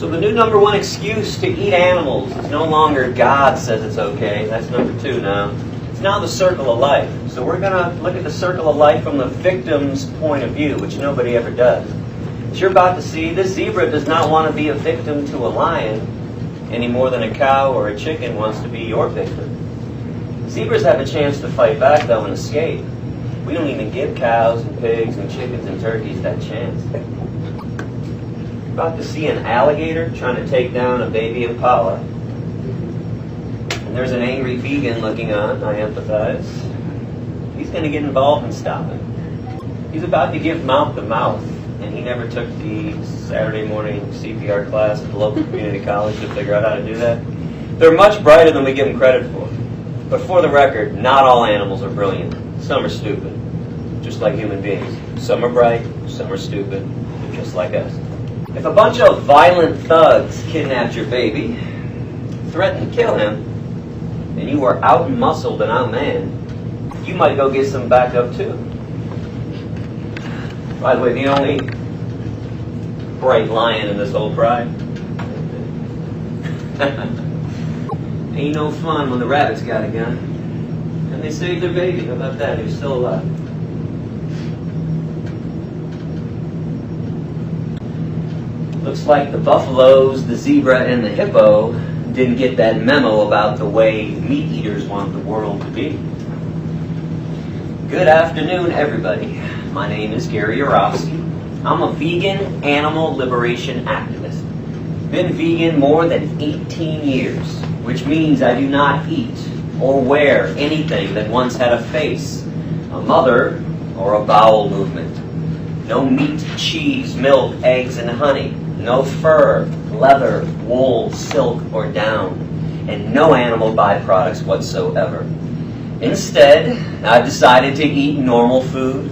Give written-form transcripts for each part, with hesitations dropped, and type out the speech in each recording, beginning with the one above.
So the new number one excuse to eat animals is no longer God says it's okay. That's number two now. It's now the circle of life. So we're going to look at the circle of life from the victim's point of view, which nobody ever does. As you're about to see, this zebra does not want to be a victim to a lion any more than a cow or a chicken wants to be your victim. Zebras have a chance to fight back, though, and escape. We don't even give cows and pigs and chickens and turkeys that chance. About to see an alligator trying to take down a baby impala. And there's an angry vegan looking on, I empathize. He's going to get involved in stopping. He's about to give mouth to mouth, and he never took the Saturday morning CPR class at the local community college to figure out how to do that. They're much brighter than we give them credit for. But for the record, not all animals are brilliant. Some are stupid, just like human beings. Some are bright, some are stupid, just like us. If a bunch of violent thugs kidnapped your baby, threatened to kill him, and you were out-muscled and out-manned, you might go get some backup too. By the way, the only bright lion in this whole pride. Ain't no fun when the rabbits got a gun. And they saved their baby. How about that? He was still alive. Looks like the buffaloes, the zebra, and the hippo didn't get that memo about the way meat eaters want the world to be. Good afternoon, everybody. My name is Gary Yourofsky. I'm a vegan animal liberation activist. Been vegan more than 18 years, which means I do not eat or wear anything that once had a face, a mother, or a bowel movement. No meat, cheese, milk, eggs, and honey. No fur, leather, wool, silk, or down. And no animal byproducts whatsoever. Instead, I've decided to eat normal food,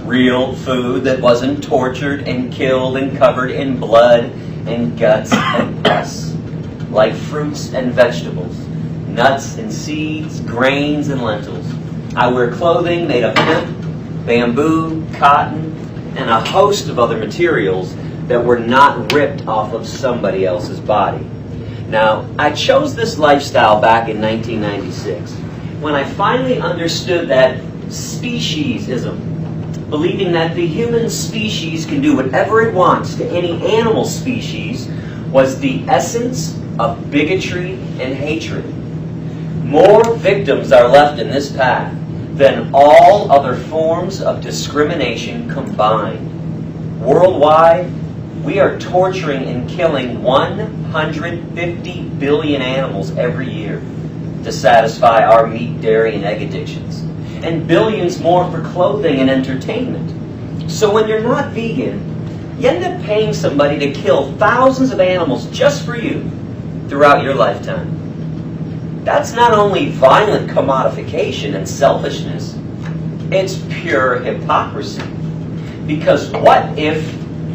real food that wasn't tortured and killed and covered in blood and guts and pus, like fruits and vegetables, nuts and seeds, grains and lentils. I wear clothing made of hemp, bamboo, cotton, and a host of other materials that were not ripped off of somebody else's body. Now, I chose this lifestyle back in 1996, when I finally understood that speciesism, believing that the human species can do whatever it wants to any animal species, was the essence of bigotry and hatred. More victims are left in this path than all other forms of discrimination combined. Worldwide, we are torturing and killing 150 billion animals every year to satisfy our meat, dairy, and egg addictions, and billions more for clothing and entertainment. So when you're not vegan, you end up paying somebody to kill thousands of animals just for you throughout your lifetime. That's not only violent commodification and selfishness, it's pure hypocrisy. Because what if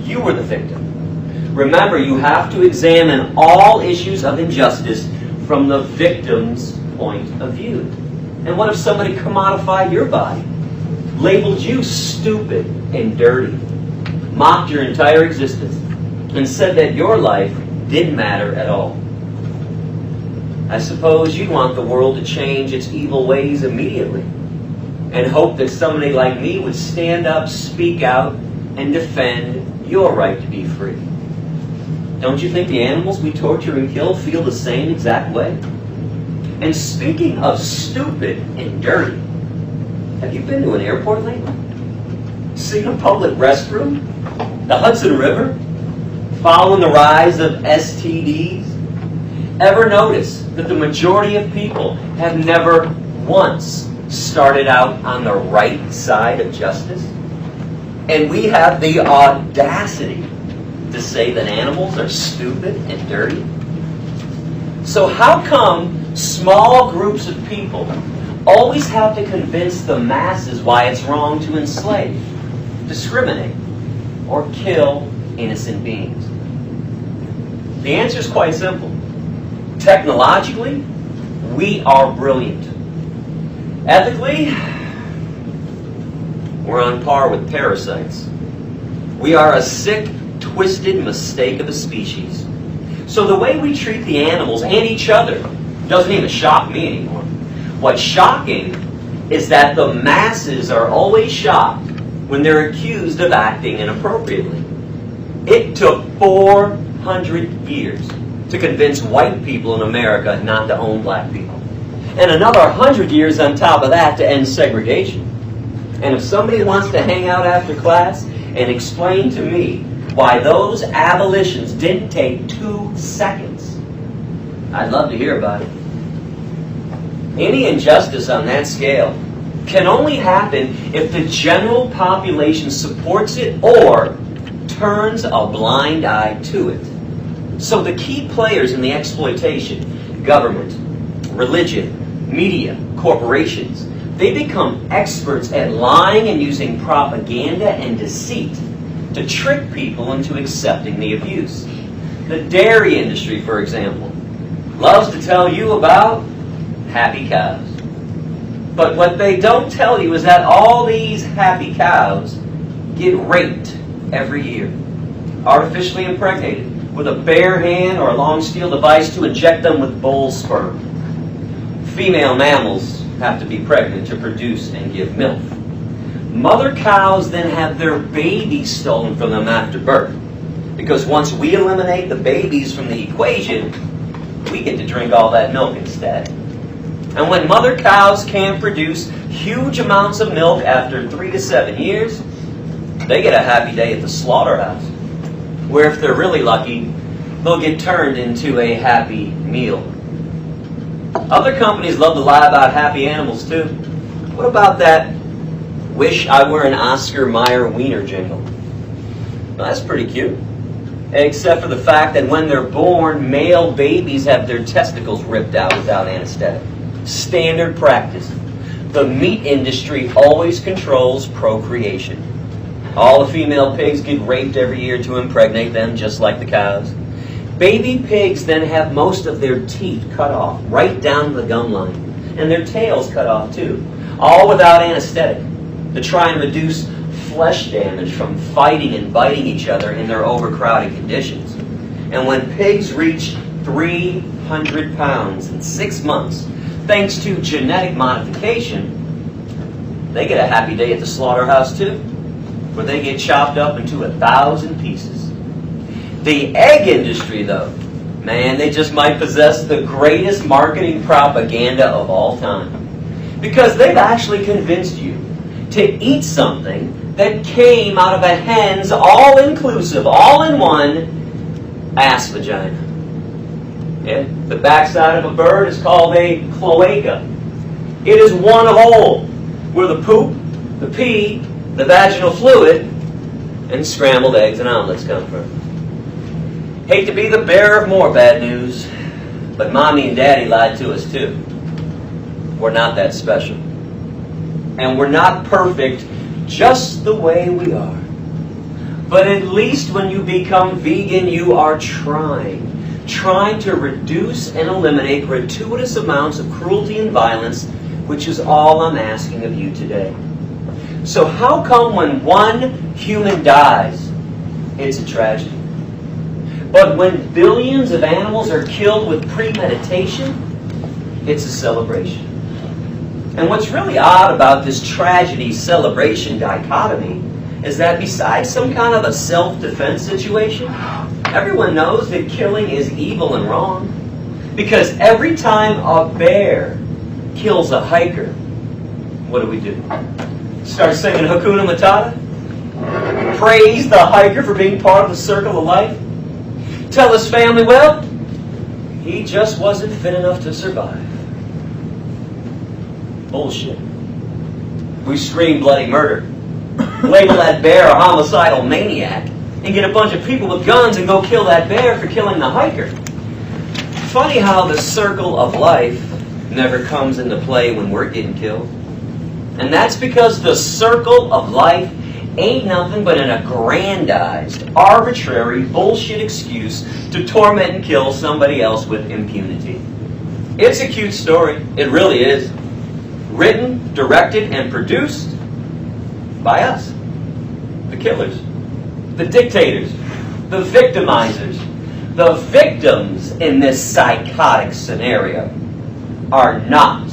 you were the victim? Remember, you have to examine all issues of injustice from the victim's point of view. And what if somebody commodified your body, labeled you stupid and dirty, mocked your entire existence, and said that your life didn't matter at all? I suppose you'd want the world to change its evil ways immediately, and hope that somebody like me would stand up, speak out, and defend your right to be free. Don't you think the animals we torture and kill feel the same exact way? And speaking of stupid and dirty, have you been to an airport lately? Seen a public restroom? The Hudson River? Following the rise of STDs? Ever notice that the majority of people have never once started out on the right side of justice? And we have the audacity to say that animals are stupid and dirty? So how come small groups of people always have to convince the masses why it's wrong to enslave, discriminate, or kill innocent beings? The answer is quite simple. Technologically, we are brilliant. Ethically, we're on par with parasites. We are a sick, twisted mistake of a species, So the way we treat the animals and each other doesn't even shock me anymore. What's shocking is that the masses are always shocked when they're accused of acting inappropriately. It took 400 years to convince white people in America not to own black people. And another 100 years on top of that to end segregation. And if somebody wants to hang out after class and explain to me why those abolitions didn't take 2 seconds, I'd love to hear about it. Any injustice on that scale can only happen if the general population supports it or turns a blind eye to it. So the key players in the exploitation, government, religion, media, corporations, they become experts at lying and using propaganda and deceit to trick people into accepting the abuse. The dairy industry, for example, loves to tell you about happy cows. But what they don't tell you is that all these happy cows get raped every year, artificially impregnated with a bare hand or a long steel device to inject them with bull sperm. Female mammals have to be pregnant to produce and give milk. Mother cows then have their babies stolen from them after birth, because once we eliminate the babies from the equation, we get to drink all that milk instead. And when mother cows can't produce huge amounts of milk after 3 to 7 years, they get a happy day at the slaughterhouse, where if they're really lucky, they'll get turned into a happy meal. Other companies love to lie about happy animals too. What about that "Wish I Were an Oscar Mayer Wiener" jingle? Well, that's pretty cute. Except for the fact that when they're born, male babies have their testicles ripped out without anesthetic. Standard practice. The meat industry always controls procreation. All the female pigs get raped every year to impregnate them, just like the cows. Baby pigs then have most of their teeth cut off, right down the gum line, and their tails cut off too, all without anesthetic, to try and reduce flesh damage from fighting and biting each other in their overcrowded conditions. And when pigs reach 300 pounds in 6 months, thanks to genetic modification, they get a happy day at the slaughterhouse too, where they get chopped up into 1,000 pieces. The egg industry, though, man, they just might possess the greatest marketing propaganda of all time. Because they've actually convinced you to eat something that came out of a hen's all-inclusive, all-in-one ass vagina. Yeah? The backside of a bird is called a cloaca. It is one of all, where the poop, the pee, the vaginal fluid, and scrambled eggs and omelets come from. Hate to be the bearer of more bad news, but Mommy and Daddy lied to us too. We're not that special. And we're not perfect just the way we are. But at least when you become vegan, you are trying to reduce and eliminate gratuitous amounts of cruelty and violence, which is all I'm asking of you today. So how come when one human dies, it's a tragedy? But when billions of animals are killed with premeditation, it's a celebration. And what's really odd about this tragedy-celebration dichotomy is that besides some kind of a self-defense situation, everyone knows that killing is evil and wrong. Because every time a bear kills a hiker, what do? Start singing Hakuna Matata? Praise the hiker for being part of the circle of life? Tell his family, well, he just wasn't fit enough to survive. Bullshit. We scream bloody murder, label that bear a homicidal maniac, and get a bunch of people with guns and go kill that bear for killing the hiker. Funny how the circle of life never comes into play when we're getting killed. And that's because the circle of life ain't nothing but an aggrandized, arbitrary, bullshit excuse to torment and kill somebody else with impunity. It's a cute story. It really is. Written, directed, and produced by us. The killers. The dictators. The victimizers. The victims in this psychotic scenario are not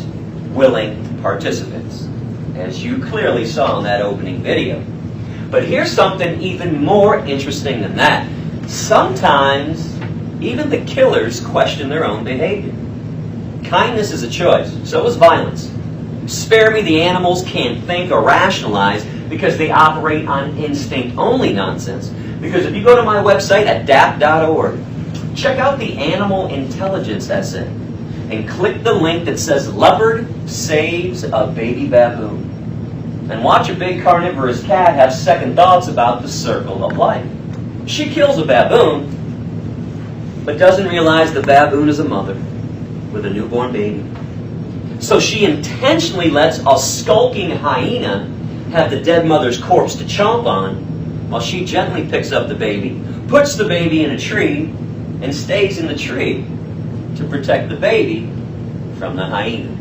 willing participants, as you clearly saw in that opening video. But here's something even more interesting than that. Sometimes even the killers question their own behavior. Kindness is a choice, so is violence. Spare me the animals can't think or rationalize because they operate on instinct-only nonsense. Because if you go to my website at DAP.org, check out the animal intelligence essay and click the link that says leopard saves a baby baboon. And watch a big carnivorous cat have second thoughts about the circle of life. She kills a baboon, but doesn't realize the baboon is a mother with a newborn baby. So she intentionally lets a skulking hyena have the dead mother's corpse to chomp on, while she gently picks up the baby, puts the baby in a tree, and stays in the tree to protect the baby from the hyena.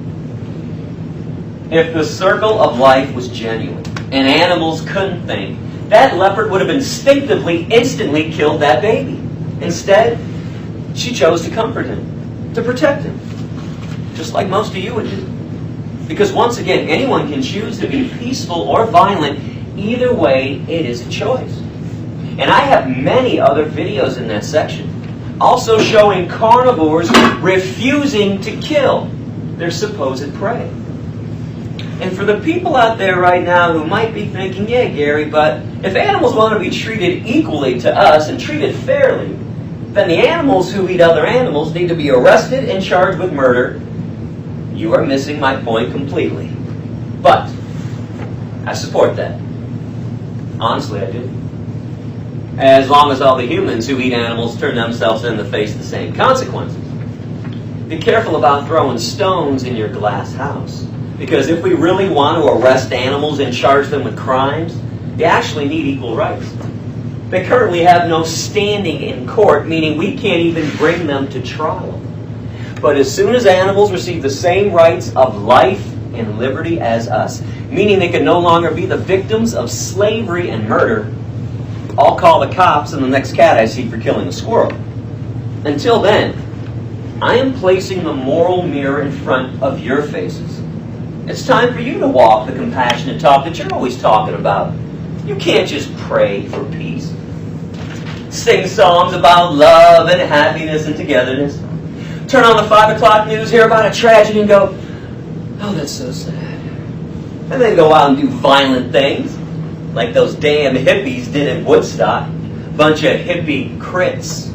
If the circle of life was genuine and animals couldn't think, that leopard would have instinctively, instantly killed that baby. Instead, she chose to comfort him, to protect him, just like most of you would do. Because once again, anyone can choose to be peaceful or violent. Either way, it is a choice. And I have many other videos in that section, also showing carnivores refusing to kill their supposed prey. And for the people out there right now who might be thinking, yeah, Gary, but if animals want to be treated equally to us and treated fairly, then the animals who eat other animals need to be arrested and charged with murder. You are missing my point completely. But I support that. Honestly, I do. As long as all the humans who eat animals turn themselves in to face the same consequences. Be careful about throwing stones in your glass house. Because if we really want to arrest animals and charge them with crimes, they actually need equal rights. They currently have no standing in court, meaning we can't even bring them to trial. But as soon as animals receive the same rights of life and liberty as us, meaning they can no longer be the victims of slavery and murder, I'll call the cops and the next cat I see for killing a squirrel. Until then, I am placing the moral mirror in front of your faces. It's time for you to walk the compassionate talk that you're always talking about. You can't just pray for peace. Sing songs about love and happiness and togetherness. Turn on the 5 o'clock news, hear about a tragedy and go, oh, that's so sad. And then go out and do violent things, like those damn hippies did in Woodstock. Bunch of hippie crits.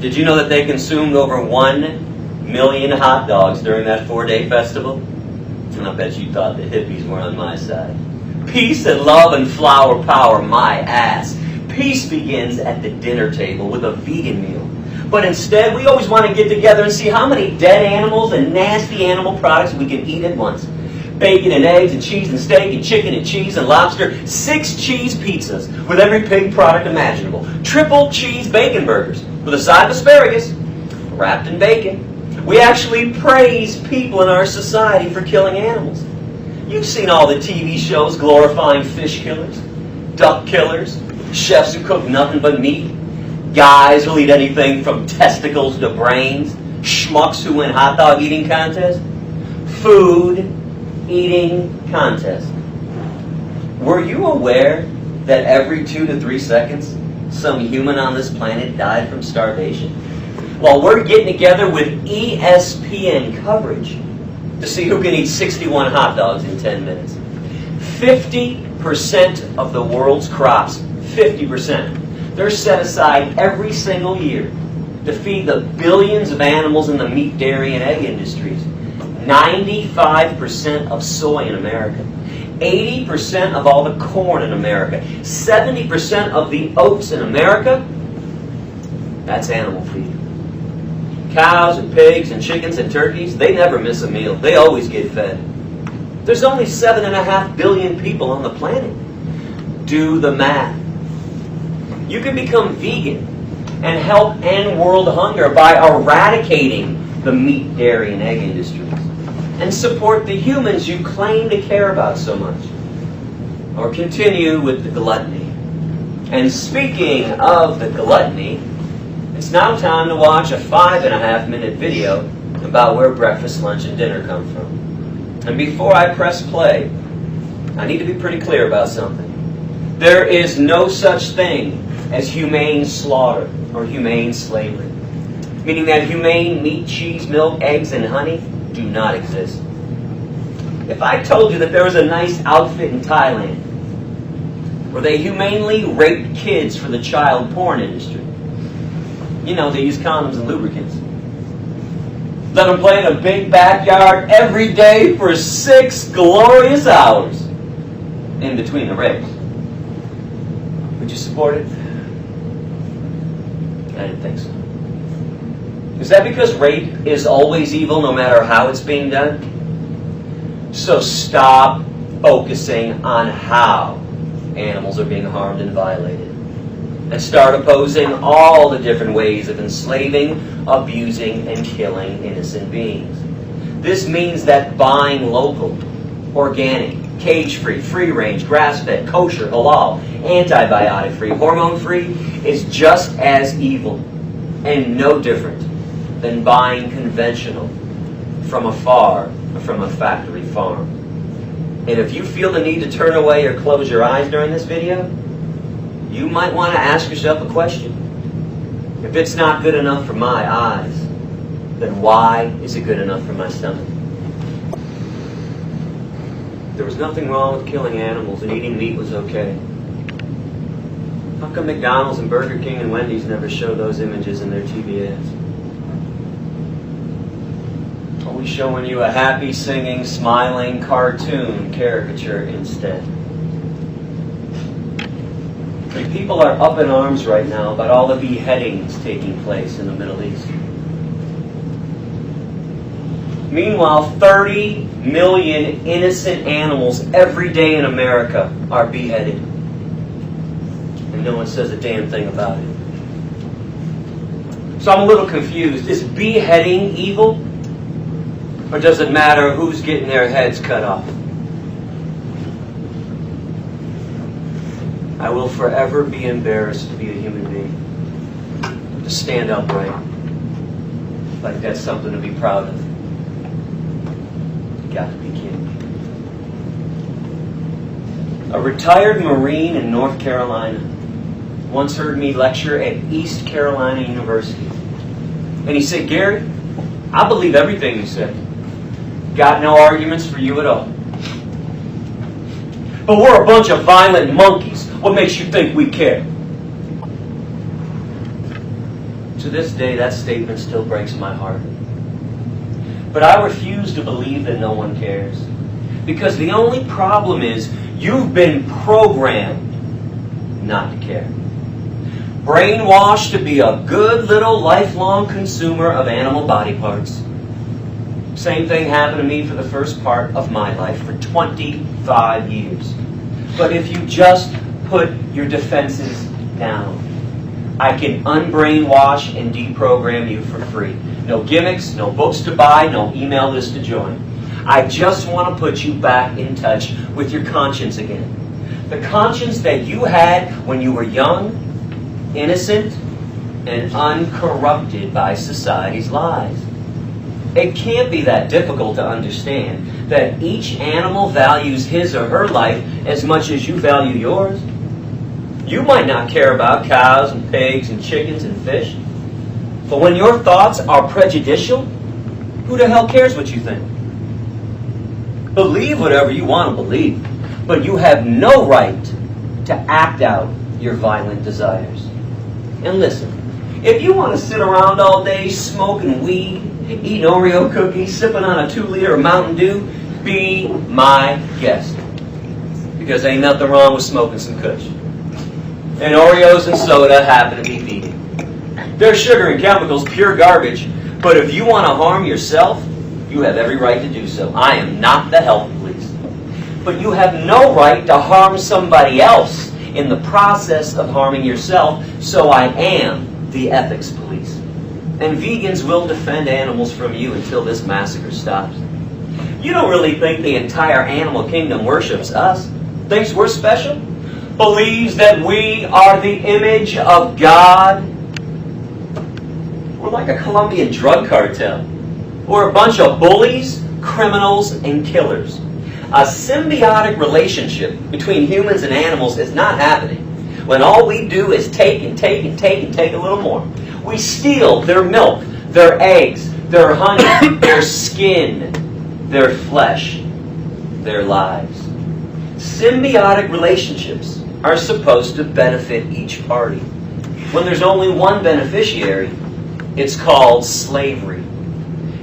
Did you know that they consumed over 1 million hot dogs during that 4-day festival? And I bet you thought the hippies were on my side. Peace and love and flower power, my ass. Peace begins at the dinner table with a vegan meal. But instead, we always want to get together and see how many dead animals and nasty animal products we can eat at once. Bacon and eggs and cheese and steak and chicken and cheese and lobster. 6 cheese pizzas with every pig product imaginable. Triple cheese bacon burgers with a side of asparagus wrapped in bacon. We actually praise people in our society for killing animals. You've seen all the TV shows glorifying fish killers, duck killers, chefs who cook nothing but meat, guys who'll eat anything from testicles to brains, schmucks who win hot dog eating contests. Food eating contest. Were you aware that every 2 to 3 seconds some human on this planet died from starvation? Well, we're getting together with ESPN coverage to see who can eat 61 hot dogs in 10 minutes. 50% of the world's crops, 50%, they're set aside every single year to feed the billions of animals in the meat, dairy, and egg industries. 95% of soy in America. 80% of all the corn in America. 70% of the oats in America. That's animal feed. Cows and pigs and chickens and turkeys, they never miss a meal. They always get fed. There's only 7.5 billion people on the planet. Do the math. You can become vegan and help end world hunger by eradicating the meat, dairy, and egg industries and support the humans you claim to care about so much. Or continue with the gluttony. And speaking of the gluttony, It's now time to watch a 5.5-minute video about where breakfast, lunch, and dinner come from. And before I press play, I need to be pretty clear about something. There is no such thing as humane slaughter or humane slavery, meaning that humane meat, cheese, milk, eggs, and honey do not exist. If I told you that there was a nice outfit in Thailand where they humanely raped kids for the child porn industry, you know, they use condoms and lubricants, let them play in a big backyard every day for 6 glorious hours in between the rapes, would you support it? I didn't think so. Is that because rape is always evil no matter how it's being done? So stop focusing on how animals are being harmed and violated, and start opposing all the different ways of enslaving, abusing, and killing innocent beings. This means that buying local, organic, cage-free, free-range, grass-fed, kosher, halal, antibiotic-free, hormone-free is just as evil and no different than buying conventional from afar or from a factory farm. And if you feel the need to turn away or close your eyes during this video, you might want to ask yourself a question. If it's not good enough for my eyes, then why is it good enough for my stomach? There was nothing wrong with killing animals, and eating meat was okay. How come McDonald's and Burger King and Wendy's never show those images in their TV ads? Always showing you a happy, singing, smiling cartoon caricature instead. And people are up in arms right now about all the beheadings taking place in the Middle East. Meanwhile, 30 million innocent animals every day in America are beheaded. And no one says a damn thing about it. So I'm a little confused. Is beheading evil? Or does it matter who's getting their heads cut off? I will forever be embarrassed to be a human being. To stand upright. Like that's something to be proud of. Got to be kidding. A retired Marine in North Carolina once heard me lecture at East Carolina University. And he said, "Gary, I believe everything you said. Got no arguments for you at all. But we're a bunch of violent monkeys. What makes you think we care?" To this day, that statement still breaks my heart. But I refuse to believe that no one cares. Because the only problem is you've been programmed not to care. Brainwashed to be a good little lifelong consumer of animal body parts. Same thing happened to me for the first part of my life for 25 years. But if you just put your defenses down, I can unbrainwash and deprogram you for free. No gimmicks, no books to buy, no email list to join. I just want to put you back in touch with your conscience again. The conscience that you had when you were young, innocent, and uncorrupted by society's lies. It can't be that difficult to understand that each animal values his or her life as much as you value yours. You might not care about cows and pigs and chickens and fish, but when your thoughts are prejudicial, who the hell cares what you think? Believe whatever you want to believe, but you have no right to act out your violent desires. And listen, if you want to sit around all day smoking weed, eating Oreo cookies, sipping on a 2-liter Mountain Dew, be my guest. Because ain't nothing wrong with smoking some kush. And Oreos and soda happen to be vegan. They're sugar and chemicals, pure garbage. But if you want to harm yourself, you have every right to do so. I am not the health police. But you have no right to harm somebody else in the process of harming yourself, so I am the ethics police. And vegans will defend animals from you until this massacre stops. You don't really think the entire animal kingdom worships us, thinks we're special, believes that we are the image of God? We're like a Colombian drug cartel. We're a bunch of bullies, criminals, and killers. A symbiotic relationship between humans and animals is not happening when all we do is take and take and take and take a little more. We steal their milk, their eggs, their honey, their skin, their flesh, their lives. Symbiotic relationships are supposed to benefit each party. When there's only one beneficiary, it's called slavery.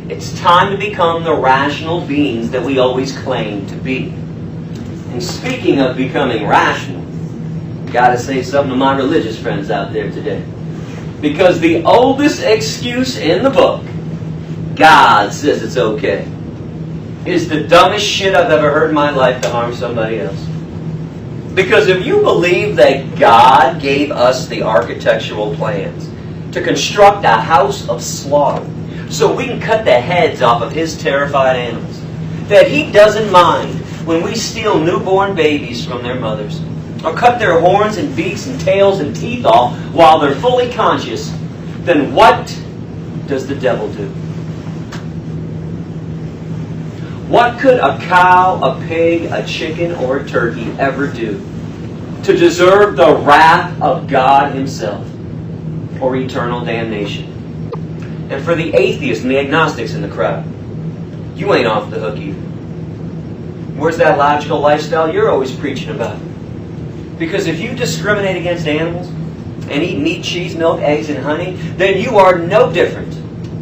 It's time to become the rational beings that we always claim to be. And speaking of becoming rational, gotta say something to my religious friends out there today. Because the oldest excuse in the book, God says it's okay, is the dumbest shit I've ever heard in my life to harm somebody else. Because if you believe that God gave us the architectural plans to construct a house of slaughter so we can cut the heads off of His terrified animals, that He doesn't mind when we steal newborn babies from their mothers, or cut their horns and beaks and tails and teeth off while they're fully conscious, then what does the devil do? What could a cow, a pig, a chicken, or a turkey ever do to deserve the wrath of God Himself or eternal damnation? And for the atheists and the agnostics in the crowd, you ain't off the hook either. Where's that logical lifestyle you're always preaching about? Because if you discriminate against animals and eat meat, cheese, milk, eggs, and honey, then you are no different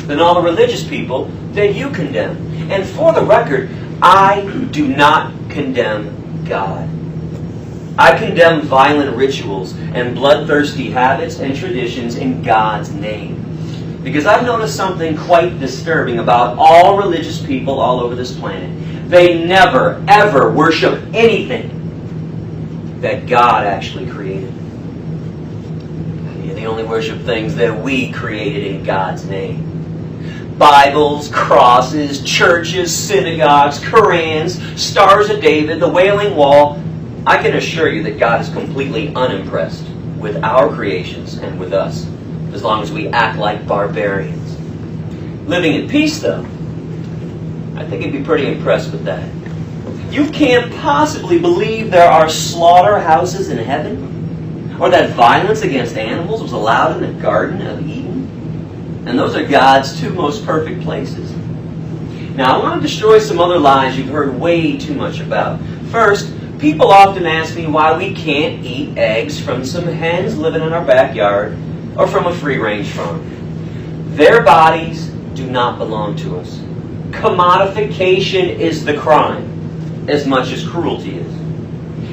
than all the religious people that you condemn. And for the record, I do not condemn God. I condemn violent rituals and bloodthirsty habits and traditions in God's name. Because I've noticed something quite disturbing about all religious people all over this planet. They never, ever worship anything that God actually created. They only worship things that we created in God's name. Bibles, crosses, churches, synagogues, Korans, Stars of David, the Wailing Wall. I can assure you that God is completely unimpressed with our creations and with us, as long as we act like barbarians. Living in peace, though, I think he'd be pretty impressed with that. You can't possibly believe there are slaughterhouses in heaven, or that violence against animals was allowed in the Garden of Eden. And those are God's two most perfect places. Now, I want to destroy some other lies you've heard way too much about. First, people often ask me why we can't eat eggs from some hens living in our backyard or from a free-range farm. Their bodies do not belong to us. Commodification is the crime, as much as cruelty is.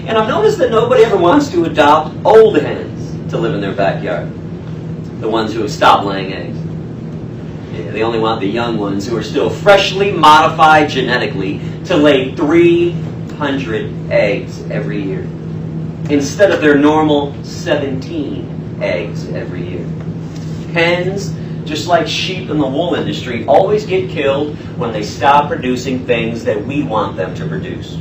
And I've noticed that nobody ever wants to adopt old hens to live in their backyard. The ones who have stopped laying eggs. Yeah, they only want the young ones who are still freshly modified genetically to lay 300 eggs every year, instead of their normal 17 eggs every year. Hens, just like sheep in the wool industry, always get killed when they stop producing things that we want them to produce.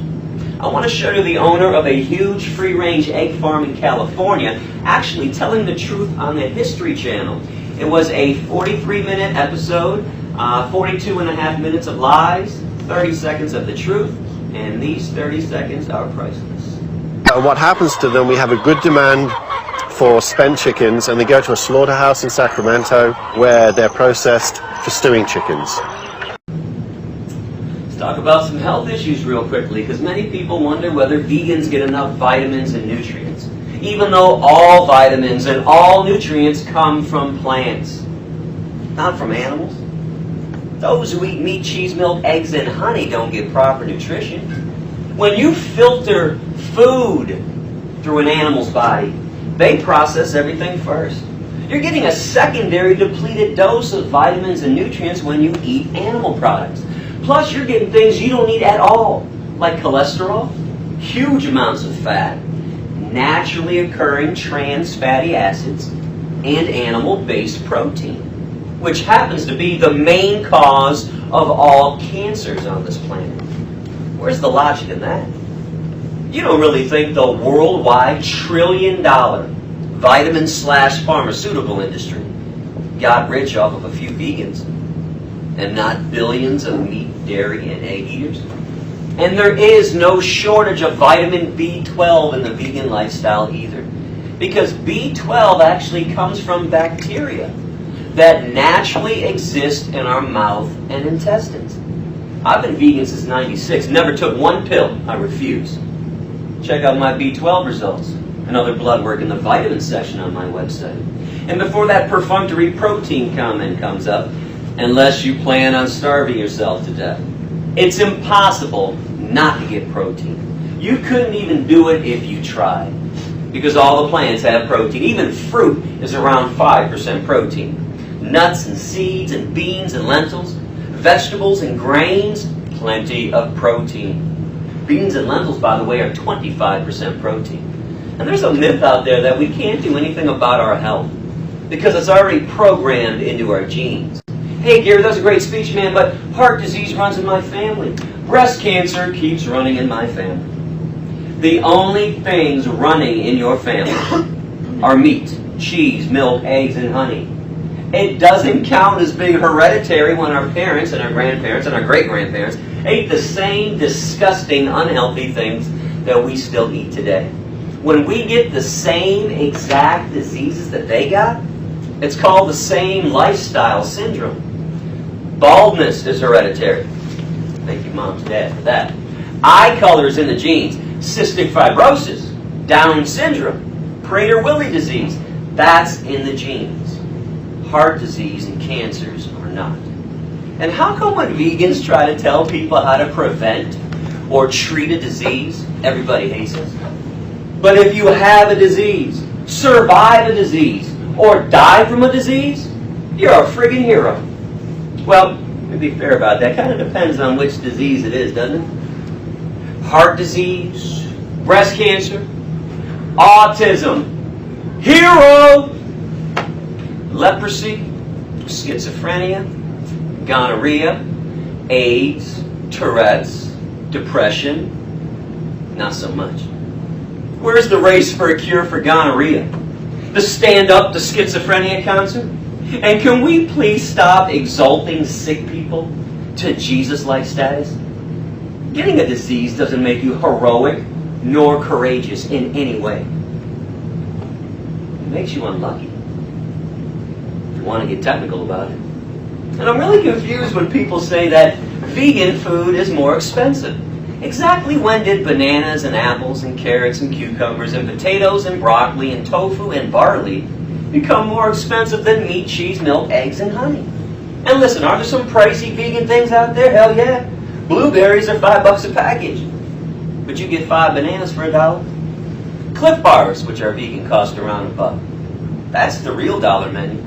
I want to show you the owner of a huge free-range egg farm in California actually telling the truth on the History Channel. It was a 43-minute episode, 42 and a half minutes of lies, 30 seconds of the truth, and these 30 seconds are priceless. What happens to them, we have a good demand for spent chickens, and they go to a slaughterhouse in Sacramento where they're processed for stewing chickens. Let's talk about some health issues real quickly, because many people wonder whether vegans get enough vitamins and nutrients, even though all vitamins and all nutrients come from plants, not from animals. Those who eat meat, cheese, milk, eggs, and honey don't get proper nutrition. When you filter food through an animal's body, they process everything first. You're getting a secondary depleted dose of vitamins and nutrients when you eat animal products. Plus, you're getting things you don't need at all, like cholesterol, huge amounts of fat, naturally occurring trans fatty acids, and animal-based protein, which happens to be the main cause of all cancers on this planet. Where's the logic in that? You don't really think the worldwide $1 trillion vitamin/pharmaceutical industry got rich off of a few vegans and not billions of meat, dairy, and egg eaters. And there is no shortage of vitamin B12 in the vegan lifestyle either, because B12 actually comes from bacteria that naturally exist in our mouth and intestines. I've been vegan since '96, never took one pill. I refuse. Check out my B12 results and other blood work in the vitamin section on my website. And before that perfunctory protein comment comes up, unless you plan on starving yourself to death, it's impossible not to get protein. You couldn't even do it if you tried, because all the plants have protein. Even fruit is around 5% protein. Nuts and seeds and beans and lentils, vegetables and grains, plenty of protein. Beans and lentils, by the way, are 25% protein. And there's a myth out there that we can't do anything about our health because it's already programmed into our genes. Hey, Gary, that was a great speech, man, but heart disease runs in my family. Breast cancer keeps running in my family. The only things running in your family are meat, cheese, milk, eggs, and honey. It doesn't count as being hereditary when our parents and our grandparents and our great-grandparents ate the same disgusting, unhealthy things that we still eat today. When we get the same exact diseases that they got, it's called the same lifestyle syndrome. Baldness is hereditary. Thank you, Mom and Dad, for that. Eye color is in the genes. Cystic fibrosis, Down syndrome, Prader-Willi disease, that's in the genes. Heart disease and cancers are not. And how come when vegans try to tell people how to prevent or treat a disease, everybody hates us? But if you have a disease, survive a disease, or die from a disease, you're a friggin' hero. Well, to be fair about that, kind of depends on which disease it is, doesn't it? Heart disease, breast cancer, autism, hero, leprosy, schizophrenia, gonorrhea, AIDS, Tourette's, depression, not so much. Where's the race for a cure for gonorrhea? The stand up to schizophrenia concert? And can we please stop exalting sick people to Jesus-like status? Getting a disease doesn't make you heroic nor courageous in any way. It makes you unlucky, if you want to get technical about it. And I'm really confused when people say that vegan food is more expensive. Exactly when did bananas and apples and carrots and cucumbers and potatoes and broccoli and tofu and barley become more expensive than meat, cheese, milk, eggs, and honey? And listen, are there some pricey vegan things out there? Hell yeah. Blueberries are $5 a package, but you get 5 bananas for $1. Cliff Bars, which are vegan, cost around $1. That's the real dollar menu.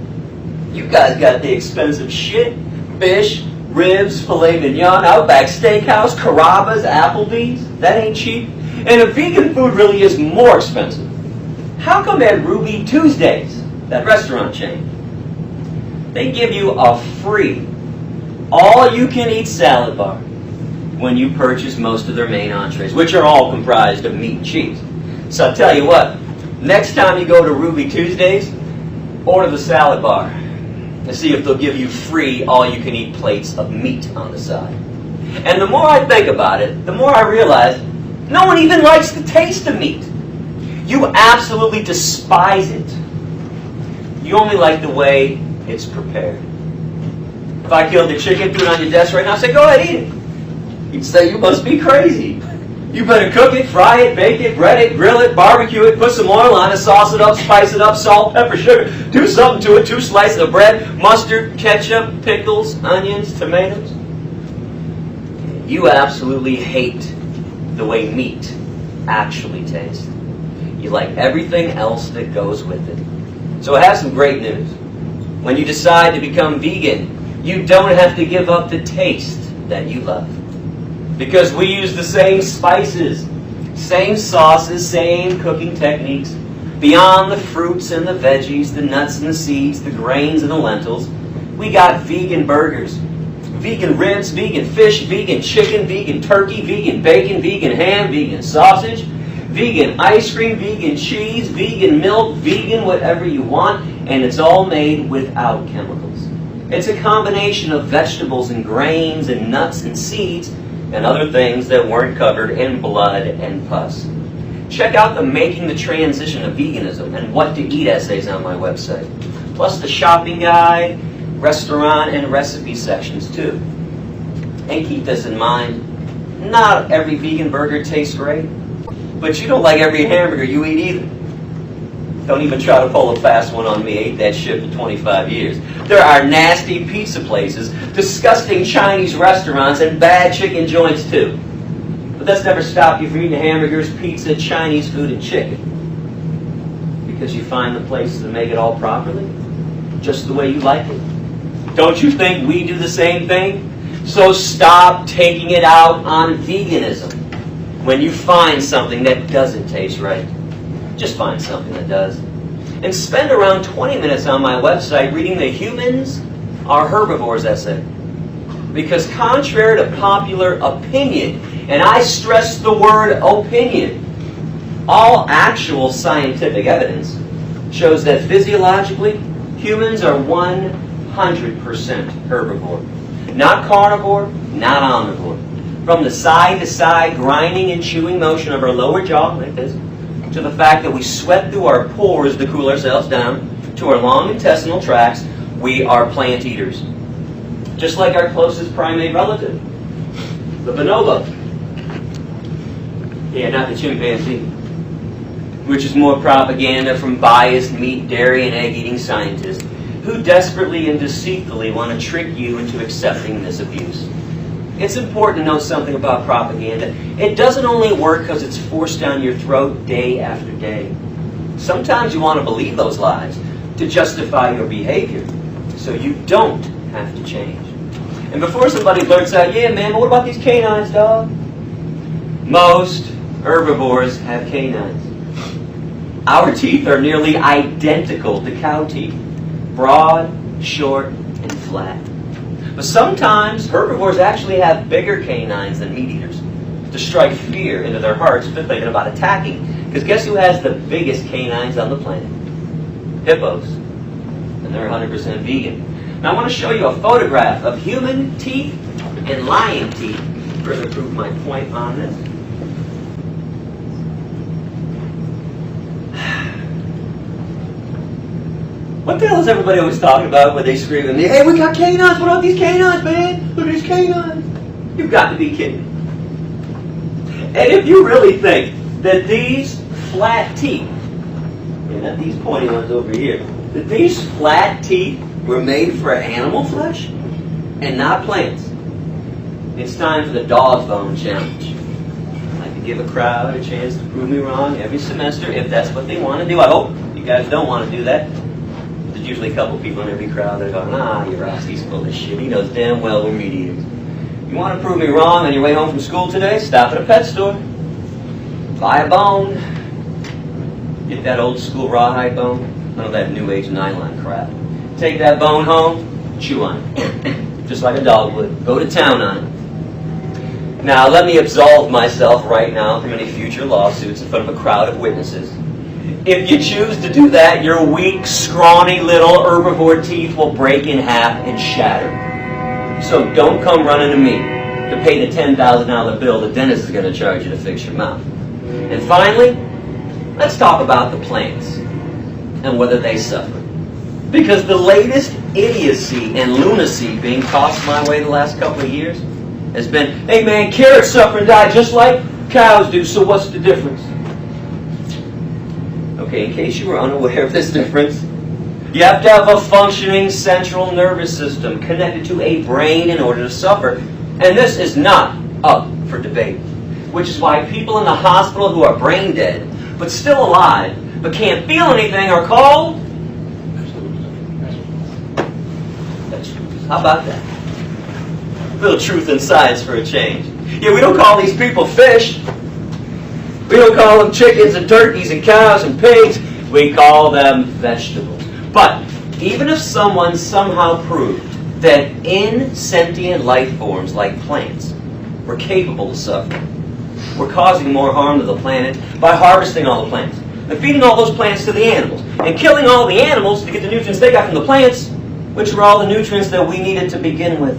You guys got the expensive shit. Fish, ribs, filet mignon, Outback Steakhouse, Carrabba's, Applebee's. That ain't cheap. And if vegan food really is more expensive, how come at Ruby Tuesdays, that restaurant chain, they give you a free, all-you-can-eat salad bar when you purchase most of their main entrees, which are all comprised of meat and cheese? So I'll tell you what, next time you go to Ruby Tuesdays, order the salad bar and see if they'll give you free all-you-can-eat plates of meat on the side. And the more I think about it, the more I realize no one even likes the taste of meat. You absolutely despise it. You only like the way it's prepared. If I killed the chicken, put it on your desk right now, say, go ahead, eat it. You'd say, you must be crazy. You better cook it, fry it, bake it, bread it, grill it, barbecue it, put some oil on it, sauce it up, spice it up, salt, pepper, sugar, do something to it, 2 slices of bread, mustard, ketchup, pickles, onions, tomatoes. You absolutely hate the way meat actually tastes. You like everything else that goes with it. So I have some great news. When you decide to become vegan, you don't have to give up the taste that you love. Because we use the same spices, same sauces, same cooking techniques. Beyond the fruits and the veggies, the nuts and the seeds, the grains and the lentils, we got vegan burgers, vegan ribs, vegan fish, vegan chicken, vegan turkey, vegan bacon, vegan ham, vegan sausage, vegan ice cream, vegan cheese, vegan milk, vegan whatever you want. and it's all made without chemicals. It's a combination of vegetables and grains and nuts and seeds and other things that weren't covered in blood and pus. Check out the Making the Transition to Veganism and What to Eat essays on my website, plus the shopping guide, restaurant, and recipe sections too. And keep this in mind, not every vegan burger tastes great, but you don't like every hamburger you eat either. Don't even try to pull a fast one on me. Ate that shit for 25 years. There are nasty pizza places, disgusting Chinese restaurants, and bad chicken joints too. But that's never stopped you from eating hamburgers, pizza, Chinese food, and chicken. Because you find the places that make it all properly, just the way you like it. Don't you think we do the same thing? So stop taking it out on veganism. When you find something that doesn't taste right, just find something that does. And spend around 20 minutes on my website reading the Humans Are Herbivores essay. Because contrary to popular opinion, and I stress the word opinion, all actual scientific evidence shows that physiologically, humans are 100% herbivore. Not carnivore, not omnivore. From the side-to-side grinding and chewing motion of our lower jaw, like this, to the fact that we sweat through our pores to cool ourselves down, to our long intestinal tracts, we are plant eaters. Just like our closest primate relative, the bonobo. Yeah, not the chimpanzee. Which is more propaganda from biased meat, dairy, and egg-eating scientists who desperately and deceitfully want to trick you into accepting this abuse. It's important to know something about propaganda. It doesn't only work because it's forced down your throat day after day. Sometimes you want to believe those lies to justify your behavior, so you don't have to change. And before somebody blurts out, yeah man, but what about these canines, dog? Most herbivores have canines. Our teeth are nearly identical to cow teeth. Broad, short, and flat. But sometimes herbivores actually have bigger canines than meat eaters to strike fear into their hearts if they're thinking about attacking. Because guess who has the biggest canines on the planet? Hippos. And they're 100% vegan. Now I want to show you a photograph of human teeth and lion teeth to further prove my point on this. What the hell is everybody always talking about when they scream at me, hey, we got canines, what about these canines, man? Look at these canines. You've got to be kidding. And if you really think that these flat teeth, and not these pointy ones over here, that these flat teeth were made for animal flesh and not plants, it's time for the dog bone challenge. I like to give a crowd a chance to prove me wrong every semester if that's what they want to do. I hope you guys don't want to do that. There's usually a couple people in every crowd that are going, Urofsky's full of shit. He knows damn well we're meat eaters. You want to prove me wrong on your way home from school today? Stop at a pet store. Buy a bone. Get that old school rawhide bone. None of that new age nylon crap. Take that bone home, chew on it. Just like a dog would. Go to town on it. Now, let me absolve myself right now from any future lawsuits in front of a crowd of witnesses. If you choose to do that, your weak, scrawny little herbivore teeth will break in half and shatter. So don't come running to me to pay the $10,000 bill the dentist is going to charge you to fix your mouth. And finally, let's talk about the plants and whether they suffer. Because the latest idiocy and lunacy being tossed my way the last couple of years has been, hey man, carrots suffer and die just like cows do, so what's the difference? Okay, in case you were unaware of this difference, you have to have a functioning central nervous system connected to a brain in order to suffer. And this is not up for debate. Which is why people in the hospital who are brain dead, but still alive, but can't feel anything are called... How about that? A little truth in science for a change. Yeah, we don't call these people fish. We don't call them chickens and turkeys and cows and pigs. We call them vegetables. But even if someone somehow proved that insentient life forms like plants were capable of suffering, we're causing more harm to the planet by harvesting all the plants, They're feeding all those plants to the animals and killing all the animals to get the nutrients they got from the plants, which were all the nutrients that we needed to begin with.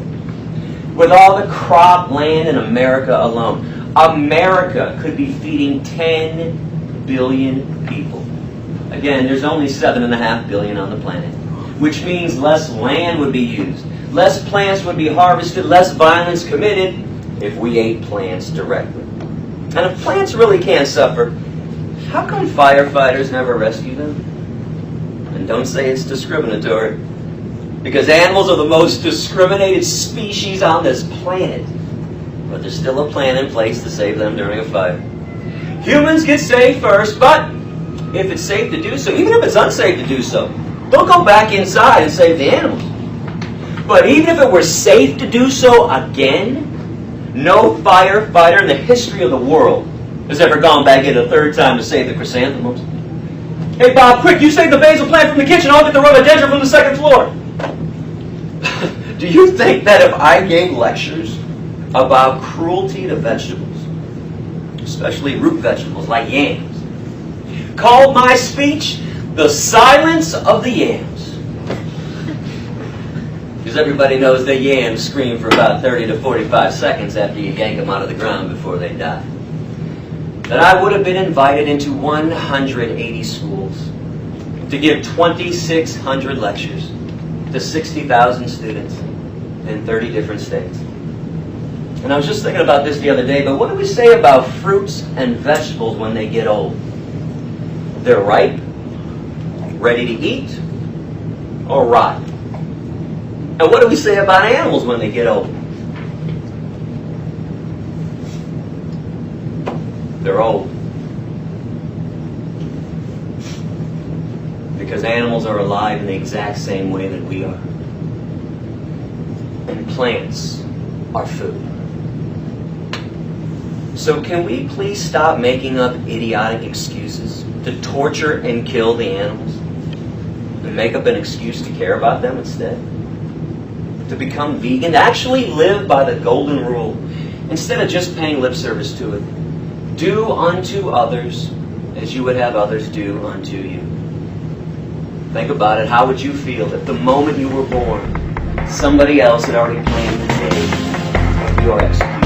With all the crop land in America alone, America could be feeding 10 billion people. Again, there's only 7.5 billion on the planet, which means less land would be used, less plants would be harvested, less violence committed if we ate plants directly. And if plants really can't suffer, how come firefighters never rescue them? And don't say it's discriminatory, because animals are the most discriminated species on this planet. But there's still a plan in place to save them during a fire. Humans get saved first, but if it's safe to do so, even if it's unsafe to do so, don't go back inside and save the animals. But even if it were safe to do so again, no firefighter in the history of the world has ever gone back in a third time to save the chrysanthemums. Hey Bob, quick, you save the basil plant from the kitchen, I'll get the rhododendron from the second floor. Do you think that if I gave lectures about cruelty to vegetables, especially root vegetables like yams, called my speech The Silence of the Yams? Because everybody knows that yams scream for about 30 to 45 seconds after you yank them out of the ground before they die. That I would have been invited into 180 schools to give 2,600 lectures to 60,000 students in 30 different states. And I was just thinking about this the other day, but what do we say about fruits and vegetables when they get old? They're ripe, ready to eat, or rot. And what do we say about animals when they get old? They're old. Because animals are alive in the exact same way that we are. And plants are food. So can we please stop making up idiotic excuses to torture and kill the animals? And make up an excuse to care about them instead? To become vegan? To actually live by the golden rule instead of just paying lip service to it. Do unto others as you would have others do unto you. Think about it. How would you feel if the moment you were born, somebody else had already planned the day of your execution?